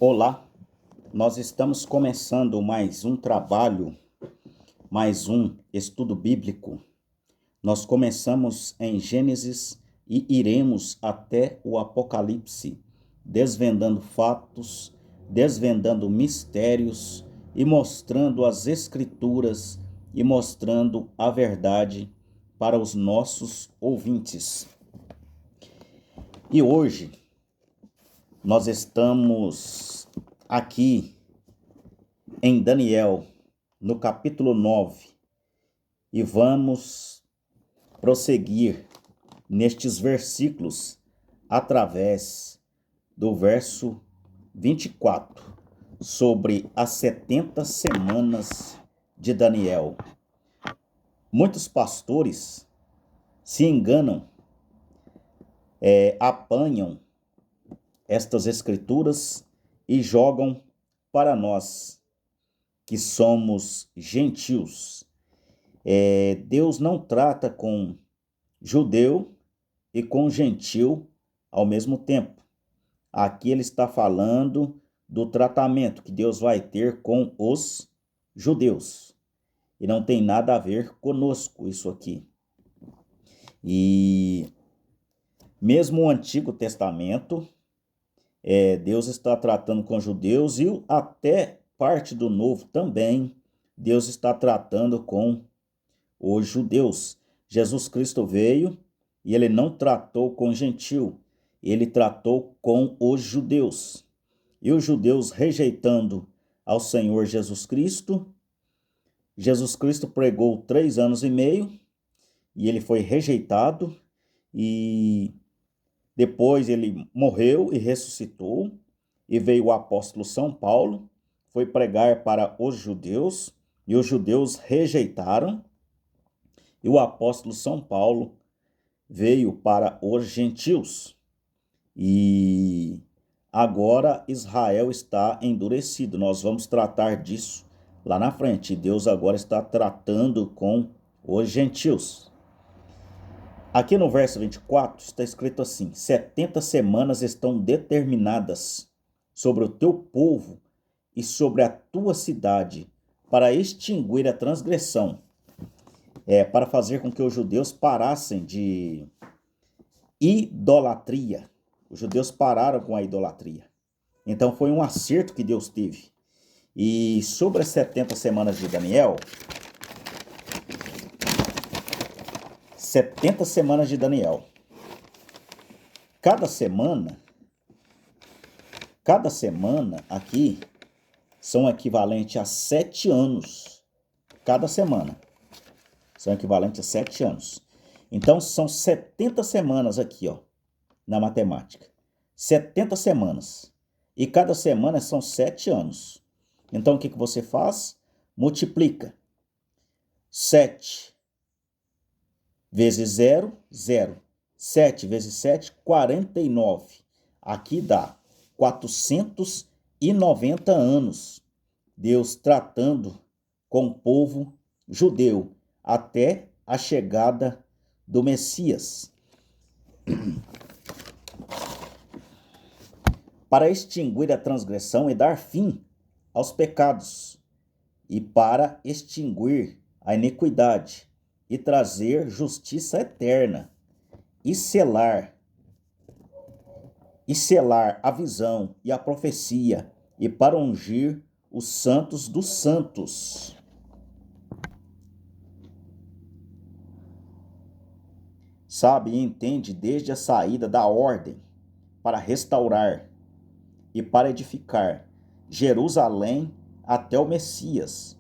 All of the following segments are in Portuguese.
Olá, nós estamos começando mais um trabalho, mais um estudo bíblico. Nós começamos em Gênesis e iremos até o Apocalipse, desvendando fatos, desvendando mistérios e mostrando as Escrituras e mostrando a verdade para os nossos ouvintes. E hoje nós estamos aqui em Daniel, no capítulo 9, e vamos prosseguir nestes versículos através do verso 24, sobre as 70 semanas de Daniel. Muitos pastores se enganam, apanham estas escrituras e jogam para nós que somos gentios. Deus não trata com judeu e com gentil ao mesmo tempo. Aqui ele está falando do tratamento que Deus vai ter com os judeus. E não tem nada a ver conosco isso aqui. E mesmo o Antigo Testamento, Deus está tratando com judeus, e até parte do Novo também, Deus está tratando com os judeus. Jesus Cristo veio e ele não tratou com gentil, ele tratou com os judeus. E os judeus, rejeitando ao Senhor Jesus Cristo pregou 3 anos e meio e ele foi rejeitado, e depois ele morreu e ressuscitou, e veio o apóstolo São Paulo, foi pregar para os judeus, e os judeus rejeitaram, e o apóstolo São Paulo veio para os gentios. E agora Israel está endurecido. Nós vamos tratar disso lá na frente. Deus agora está tratando com os gentios. Aqui no verso 24 está escrito assim: 70 semanas estão determinadas sobre o teu povo e sobre a tua cidade, para extinguir a transgressão, para fazer com que os judeus parassem de idolatria. Os judeus pararam com a idolatria. Então foi um acerto que Deus teve. E sobre as 70 semanas de Daniel, 70 semanas de Daniel. Cada semana aqui são equivalentes a 7 anos. Cada semana são equivalentes a 7 anos. Então são 70 semanas aqui, na matemática. 70 semanas. E cada semana são 7 anos. Então o que você faz? Multiplica. 7 vezes 0, 0. 7 vezes 7, 49. Aqui dá 490 anos. Deus tratando com o povo judeu até a chegada do Messias. Para extinguir a transgressão e dar fim aos pecados, e para extinguir a iniquidade, e trazer justiça eterna, e selar a visão e a profecia, e para ungir os santos dos santos. Sabe e entende desde a saída da ordem, para restaurar e para edificar Jerusalém até o Messias,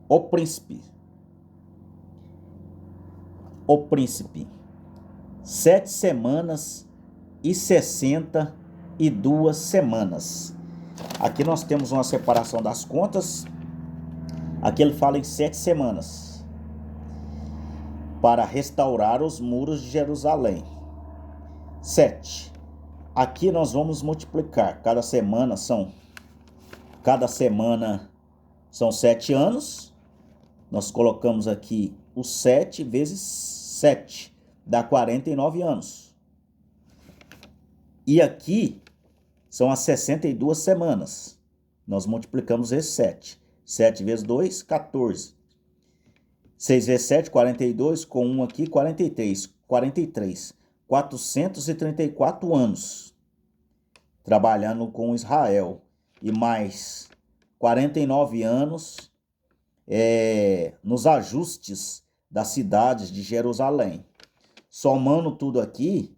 o príncipe. 7 semanas e 62 semanas. Aqui nós temos uma separação das contas. Aqui ele fala em 7 semanas para restaurar os muros de Jerusalém. 7. Aqui nós vamos multiplicar. Cada semana são 7 anos. Nós colocamos aqui o 7 vezes 7, dá 49 anos. E aqui são as 62 semanas. Nós multiplicamos esse 7. 7 vezes 2, 14. 6 vezes 7, 42, com 1 aqui, 43. 43. 434 anos trabalhando com Israel. E mais 49 anos nos ajustes das cidades de Jerusalém. Somando tudo aqui,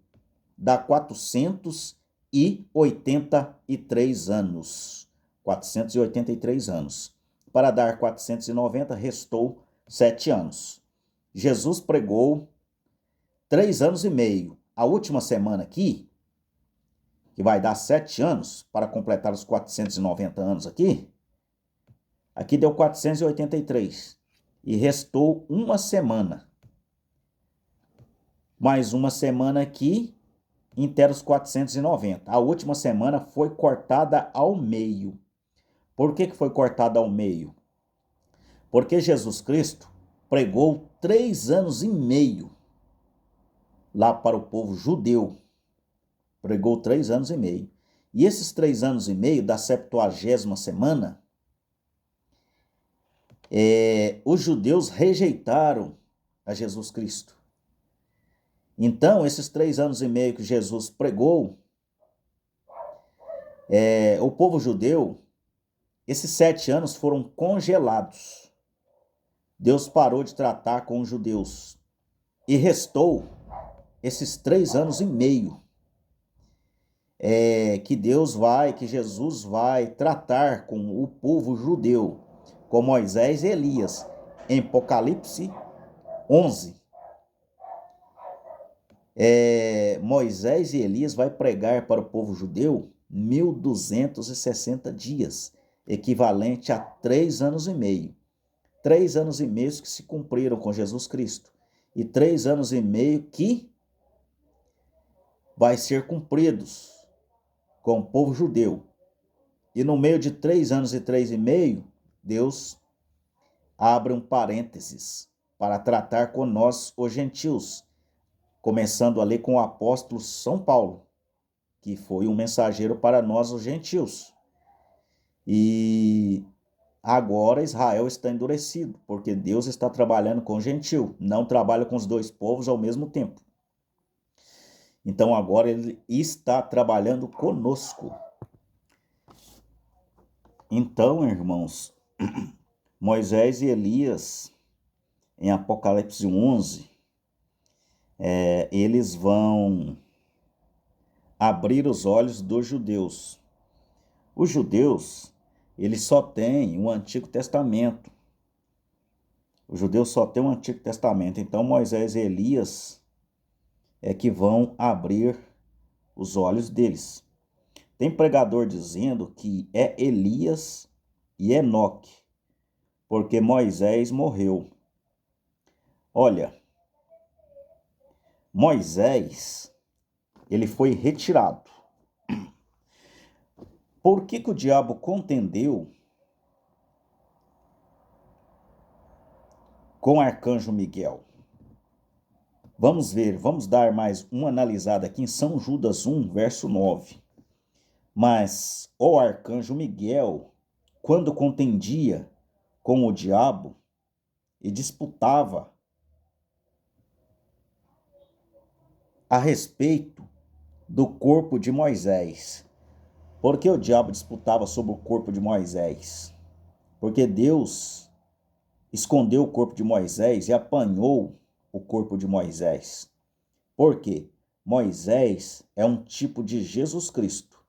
dá 483 anos. 483 anos. Para dar 490, restou 7 anos. Jesus pregou 3 anos e meio. A última semana aqui, que vai dar 7 anos, para completar os 490 anos aqui deu 483. E restou uma semana. Mais uma semana aqui, inteira os 490. A última semana foi cortada ao meio. Por que foi cortada ao meio? Porque Jesus Cristo pregou 3 anos e meio lá para o povo judeu. Pregou 3 anos e meio. E esses 3 anos e meio da 70ª semana, os judeus rejeitaram a Jesus Cristo. Então, esses 3 anos e meio que Jesus pregou, o povo judeu, esses 7 anos foram congelados. Deus parou de tratar com os judeus. E restou esses 3 anos e meio que Jesus vai tratar com o povo judeu, com Moisés e Elias, em Apocalipse 11. Moisés e Elias vai pregar para o povo judeu 1260 dias, equivalente a 3 anos e meio. 3 anos e meio que se cumpriram com Jesus Cristo, e 3 anos e meio que vai ser cumpridos com o povo judeu. E no meio de 3 anos e 3 e meio, Deus abre um parênteses para tratar com nós, os gentios, começando ali com o apóstolo São Paulo, que foi um mensageiro para nós, os gentios. E agora Israel está endurecido, porque Deus está trabalhando com o gentil, não trabalha com os dois povos ao mesmo tempo. Então agora ele está trabalhando conosco. Então, irmãos, Moisés e Elias, em Apocalipse 11, eles vão abrir os olhos dos judeus. Os judeus, eles só têm o Antigo Testamento. Os judeus só têm o Antigo Testamento. Então, Moisés e Elias que vão abrir os olhos deles. Tem pregador dizendo que é Elias e Enoque, porque Moisés morreu. Olha, Moisés, ele foi retirado. Por que o diabo contendeu com o arcanjo Miguel? Vamos ver, vamos dar mais uma analisada aqui em São Judas 1, verso 9. Mas o arcanjo Miguel, quando contendia com o diabo e disputava a respeito do corpo de Moisés. Por que o diabo disputava sobre o corpo de Moisés? Porque Deus escondeu o corpo de Moisés e apanhou o corpo de Moisés. Por quê? Moisés é um tipo de Jesus Cristo.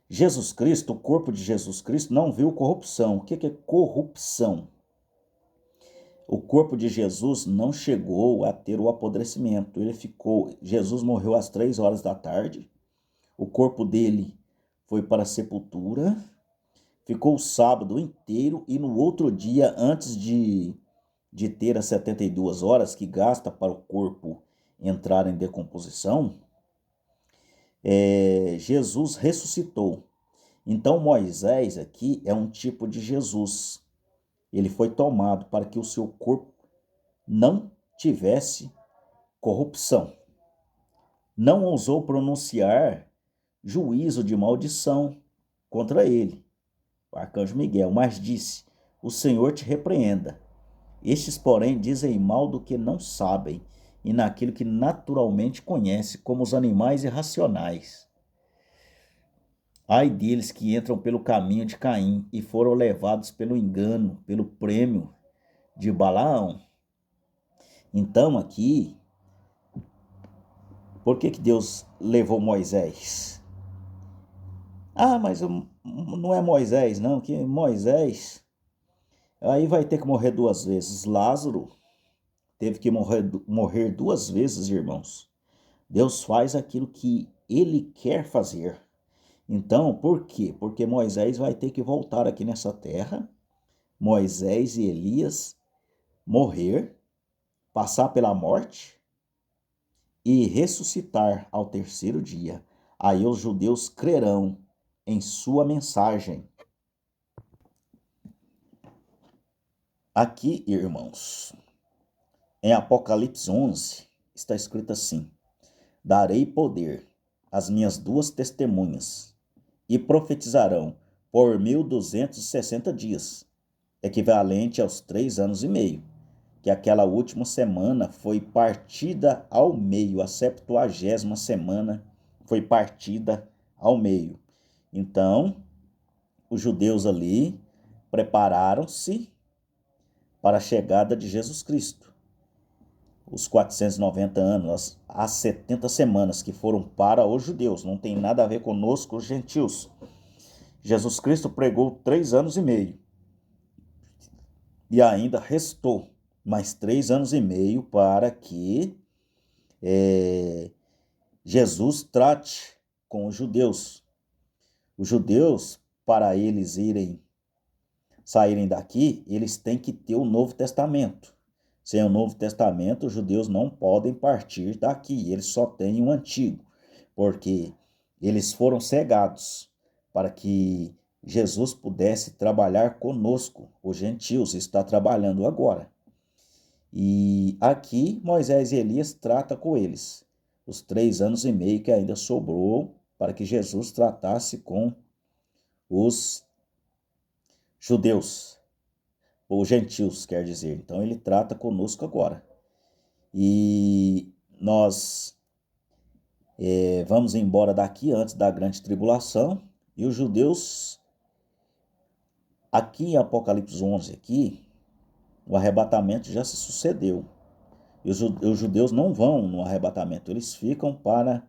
Jesus Cristo, o corpo de Jesus Cristo, não viu corrupção. O que é corrupção? O corpo de Jesus não chegou a ter o apodrecimento. Jesus morreu às 3 horas da tarde. O corpo dele foi para a sepultura. Ficou o sábado inteiro e no outro dia, antes de ter as 72 horas que gasta para o corpo entrar em decomposição, Jesus ressuscitou. Então Moisés aqui é um tipo de Jesus. Ele foi tomado para que o seu corpo não tivesse corrupção. Não ousou pronunciar juízo de maldição contra ele, o arcanjo Miguel, mas disse: o Senhor te repreenda. Estes, porém, dizem mal do que não sabem, e naquilo que naturalmente conhece, como os animais irracionais. Ai deles que entram pelo caminho de Caim e foram levados pelo engano, pelo prêmio de Balaão. Então aqui, por que Deus levou Moisés? Mas não é Moisés não, que Moisés aí vai ter que morrer 2 vezes. Lázaro teve que morrer 2 vezes, irmãos. Deus faz aquilo que ele quer fazer. Então, por quê? Porque Moisés vai ter que voltar aqui nessa terra, Moisés e Elias morrer, passar pela morte e ressuscitar ao terceiro dia. Aí os judeus crerão em sua mensagem. Aqui, irmãos, em Apocalipse 11, está escrito assim: darei poder às minhas 2 testemunhas, e profetizarão por 1260 dias, equivalente aos 3 anos e meio, que aquela última semana foi partida ao meio, a 70ª semana foi partida ao meio. Então, os judeus ali prepararam-se para a chegada de Jesus Cristo. Os 490 anos, as 70 semanas que foram para os judeus, não tem nada a ver conosco, os gentios. Jesus Cristo pregou 3 anos e meio. E ainda restou mais 3 anos e meio para que Jesus trate com os judeus. Os judeus, para eles saírem daqui, eles têm que ter o Novo Testamento. Sem o Novo Testamento, os judeus não podem partir daqui, eles só têm o Antigo, porque eles foram cegados para que Jesus pudesse trabalhar conosco, os gentios, está trabalhando agora. E aqui Moisés e Elias tratam com eles, os 3 anos e meio que ainda sobrou para que Jesus tratasse com os judeus, ou gentios, quer dizer. Então ele trata conosco agora. E nós vamos embora daqui antes da grande tribulação, e os judeus, aqui em Apocalipse 11, aqui, o arrebatamento já se sucedeu. E os judeus não vão no arrebatamento, eles ficam para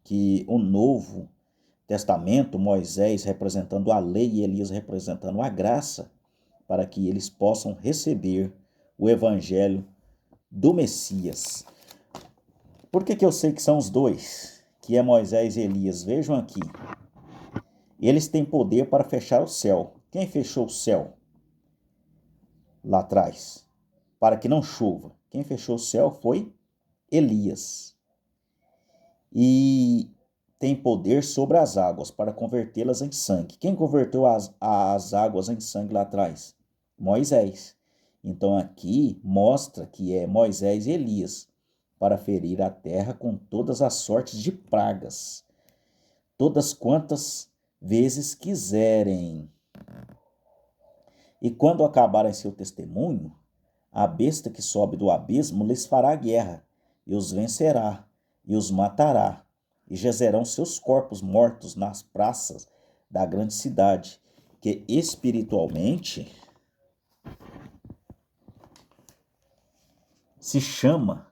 que o Novo Testamento, Moisés representando a lei e Elias representando a graça, para que eles possam receber o evangelho do Messias. Por que eu sei que são os dois, que é Moisés e Elias? Vejam aqui. Eles têm poder para fechar o céu. Quem fechou o céu lá atrás? Para que não chova. Quem fechou o céu foi Elias. E tem poder sobre as águas para convertê-las em sangue. Quem converteu as águas em sangue lá atrás? Moisés. Então aqui mostra que é Moisés e Elias para ferir a terra com todas as sortes de pragas, todas quantas vezes quiserem. E quando acabarem seu testemunho, a besta que sobe do abismo lhes fará guerra, e os vencerá, e os matará, e jazerão seus corpos mortos nas praças da grande cidade, que espiritualmente se chama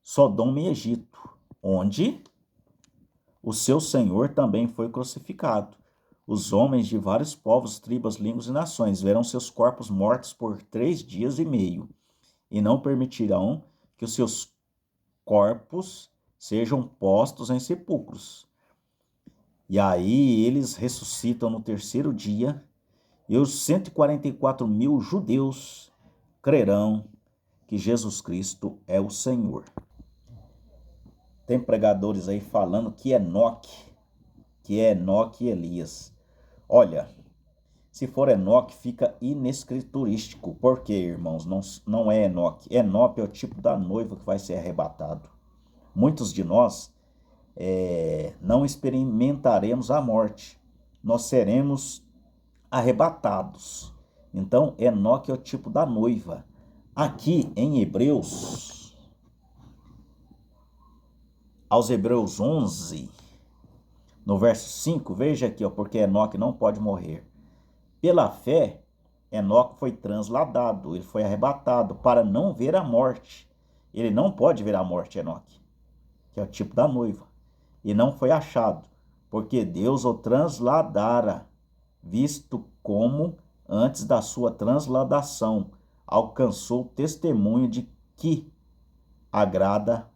Sodoma e Egito, onde o seu Senhor também foi crucificado. Os homens de vários povos, tribos, línguas e nações verão seus corpos mortos por 3 dias e meio, e não permitirão que os seus corpos sejam postos em sepulcros. E aí eles ressuscitam no terceiro dia, e os 144 mil judeus crerão que Jesus Cristo é o Senhor. Tem pregadores aí falando que é Enoque e Elias. Olha, se for Enoque, fica inescriturístico. Por quê, irmãos? Não é Enoque. Enoque é o tipo da noiva que vai ser arrebatado. Muitos de nós não experimentaremos a morte, nós seremos arrebatados. Então, Enoque é o tipo da noiva. Aqui em Hebreus, aos Hebreus 11, no verso 5, veja aqui, ó, porque Enoque não pode morrer. Pela fé, Enoque foi transladado, ele foi arrebatado para não ver a morte. Ele não pode ver a morte, Enoque, que é o tipo da noiva. E não foi achado, porque Deus o transladara, visto como, antes da sua transladação, alcançou o testemunho de que agrada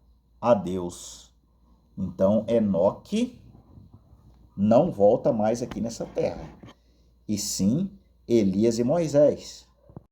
a Deus. Então, Enoque não volta mais aqui nessa terra, e sim Elias e Moisés.